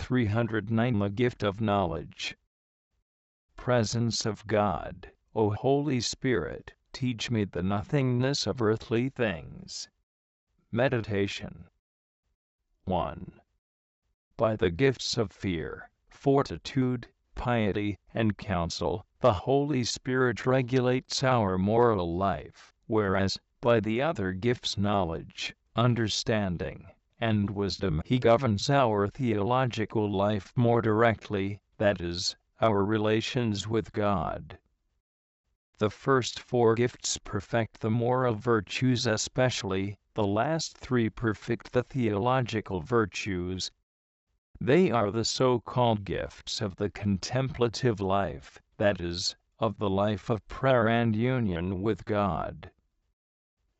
309. The gift of knowledge. Presence of God. O Holy Spirit, teach me the nothingness of earthly things. Meditation. 1. By the gifts of fear, fortitude, piety, and counsel, the Holy Spirit regulates our moral life, whereas, by the other gifts, knowledge, understanding, and wisdom, He governs our theological life more directly, that is, our relations with God. The first 4 gifts perfect the moral virtues especially, the last 3 perfect the theological virtues. They are the so-called gifts of the contemplative life, that is, of the life of prayer and union with God.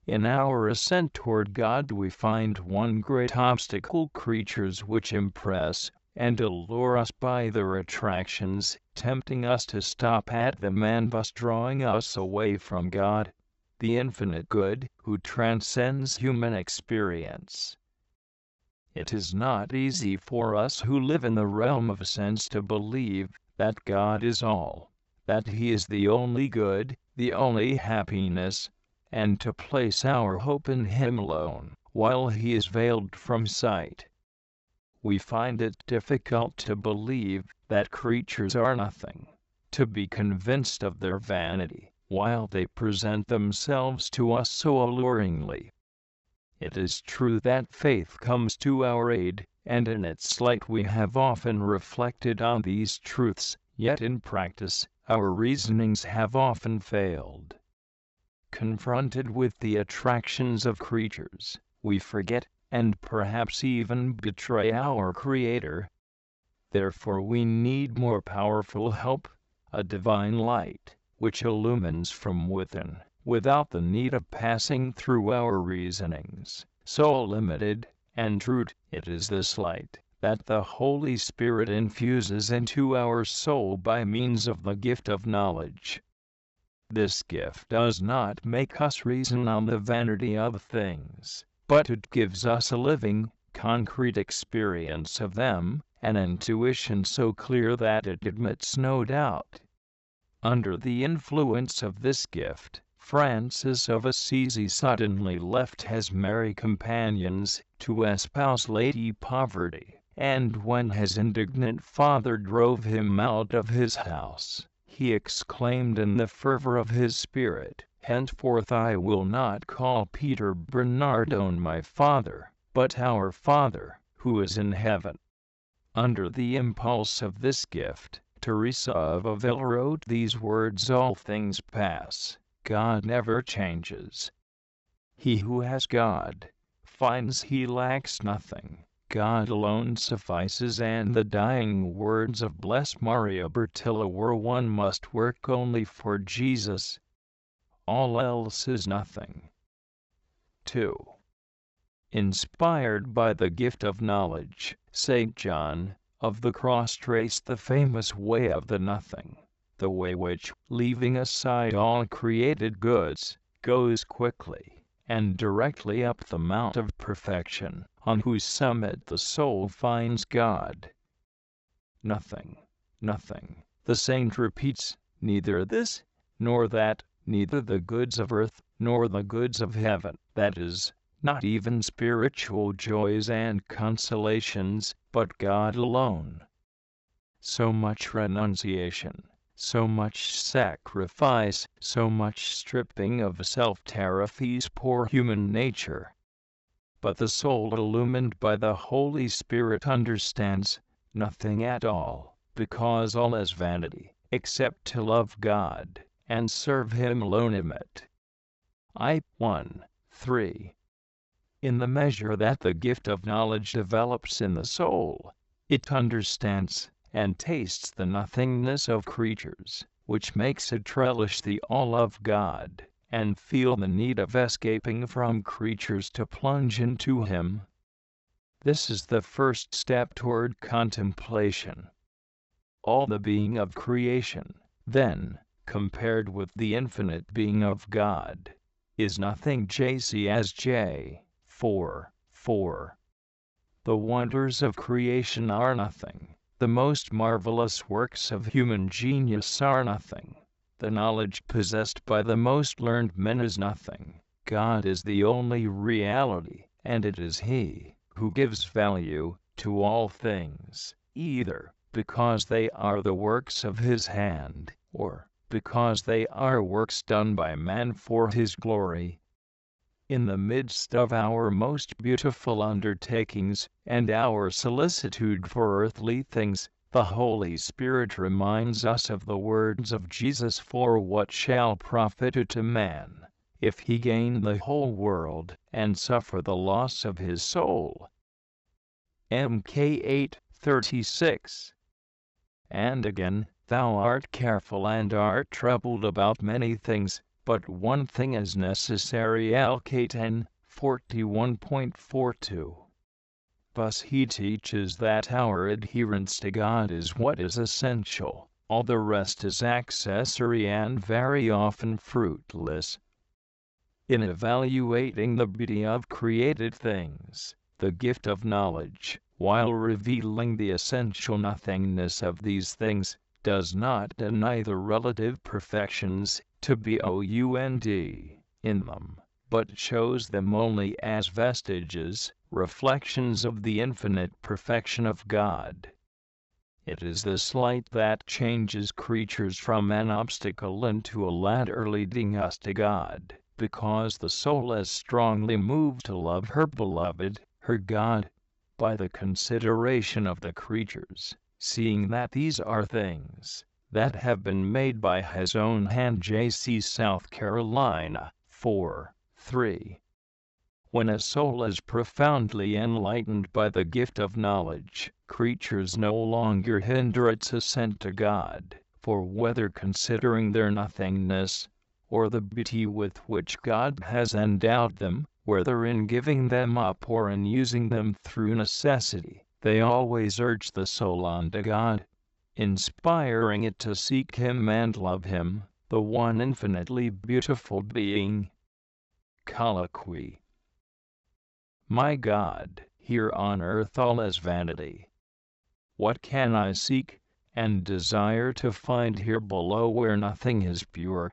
In our ascent toward God we find one great obstacle: creatures which impress and allure us by their attractions, tempting us to stop at them and thus drawing us away from God, the infinite good, who transcends human experience. It is not easy for us who live in the realm of sense to believe that God is all, that He is the only good, the only happiness, and to place our hope in Him alone, while He is veiled from sight. We find it difficult to believe that creatures are nothing, to be convinced of their vanity, while they present themselves to us so alluringly. It is true that faith comes to our aid, and in its light we have often reflected on these truths, yet in practice, our reasonings have often failed. Confronted with the attractions of creatures, we forget, and perhaps even betray our Creator. Therefore we need more powerful help, a divine light, which illumines from within, without the need of passing through our reasonings, so limited and rude. It is this light that the Holy Spirit infuses into our soul by means of the gift of knowledge. This gift does not make us reason on the vanity of things, but it gives us a living, concrete experience of them, an intuition so clear that it admits no doubt. Under the influence of this gift, Francis of Assisi suddenly left his merry companions to espouse Lady Poverty, and when his indignant father drove him out of his house, he exclaimed in the fervor of his spirit, "Henceforth I will not call Peter Bernardone my father, but our Father, who is in heaven." Under the impulse of this gift, Teresa of Avila wrote these words: "All things pass, God never changes. He who has God finds he lacks nothing. God alone suffices." And the dying words of Blessed Maria Bertilla were, "One must work only for Jesus. All else is nothing." 2. Inspired by the gift of knowledge, St. John of the Cross traced the famous way of the nothing, the way which, leaving aside all created goods, goes quickly and directly up the mount of perfection, on whose summit the soul finds God. Nothing, nothing, the saint repeats, neither this, nor that, neither the goods of earth, nor the goods of heaven, that is, not even spiritual joys and consolations, but God alone. So much renunciation, so much sacrifice, so much stripping of self terrifies poor human nature. But the soul illumined by the Holy Spirit understands nothing at all, because all is vanity, except to love God and serve Him alone in it. 1:3. In the measure that the gift of knowledge develops in the soul, it understands and tastes the nothingness of creatures, which makes it relish the all of God, and feel the need of escaping from creatures to plunge into Him. This is the first step toward contemplation. All the being of creation, then, compared with the infinite being of God, is nothing. J.C. as J. 4:4. The wonders of creation are nothing. The most marvelous works of human genius are nothing. The knowledge possessed by the most learned men is nothing. God is the only reality, and it is He who gives value to all things, either because they are the works of His hand, or because they are works done by man for His glory. In the midst of our most beautiful undertakings, and our solicitude for earthly things, the Holy Spirit reminds us of the words of Jesus, "For what shall profit it a man, if he gain the whole world, and suffer the loss of his soul?" Mk 8:36. And again, "Thou art careful and art troubled about many things, but one thing is necessary." Lk 10:41.42. Thus he teaches that our adherence to God is what is essential. All the rest is accessory and very often fruitless. In evaluating the beauty of created things, the gift of knowledge, while revealing the essential nothingness of these things, does not deny the relative perfections to be found in them, but shows them only as vestiges, reflections of the infinite perfection of God. It is this light that changes creatures from an obstacle into a ladder leading us to God, because the soul is strongly moved to love her beloved, her God, by the consideration of the creatures, seeing that these are things that have been made by His own hand. J.C. South Carolina, 4:3. When a soul is profoundly enlightened by the gift of knowledge, creatures no longer hinder its ascent to God, for whether considering their nothingness, or the beauty with which God has endowed them, whether in giving them up or in using them through necessity, they always urge the soul on to God, inspiring it to seek Him and love Him, the one infinitely beautiful being. Colloquy. My God, here on earth all is vanity. What can I seek and desire to find here below where nothing is pure?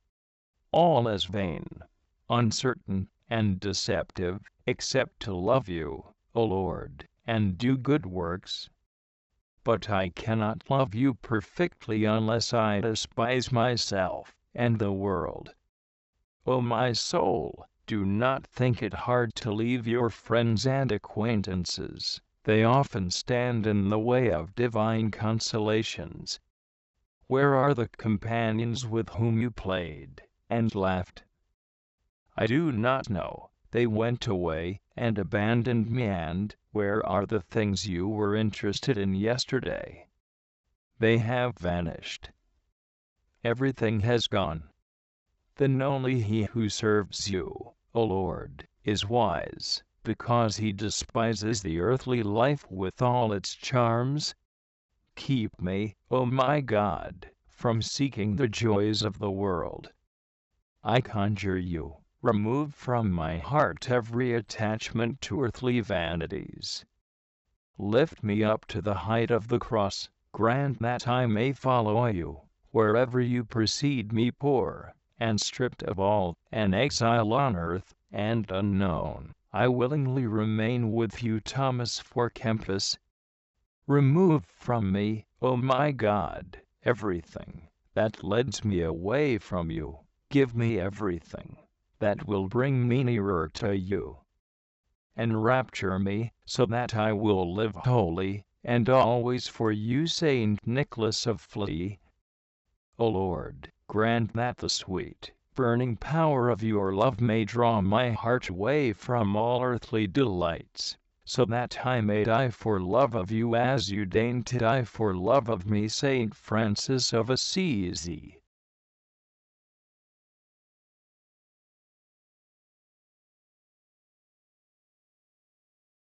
All is vain, uncertain, and deceptive, except to love you, O Lord, and do good works. But I cannot love you perfectly unless I despise myself and the world. O my soul, do not think it hard to leave your friends and acquaintances. They often stand in the way of divine consolations. Where are the companions with whom you played and laughed? I do not know. They went away and abandoned me. And where are the things you were interested in yesterday? They have vanished. Everything has gone. Then only he who serves you, O Lord, is wise, because he despises the earthly life with all its charms. Keep me, O my God, from seeking the joys of the world. I conjure you, remove from my heart every attachment to earthly vanities. Lift me up to the height of the cross, grant that I may follow you, wherever you precede me, poor and stripped of all, an exile on earth, and unknown. I willingly remain with you. Thomas à Kempis. Remove from me, O my God, everything that leads me away from you. Give me everything that will bring me nearer to you. Enrapture me, so that I will live wholly and always for you. Saint Nicholas of Flee. O Lord, grant that the sweet, burning power of your love may draw my heart away from all earthly delights, so that I may die for love of you as you deigned to die for love of me. Saint Francis of Assisi.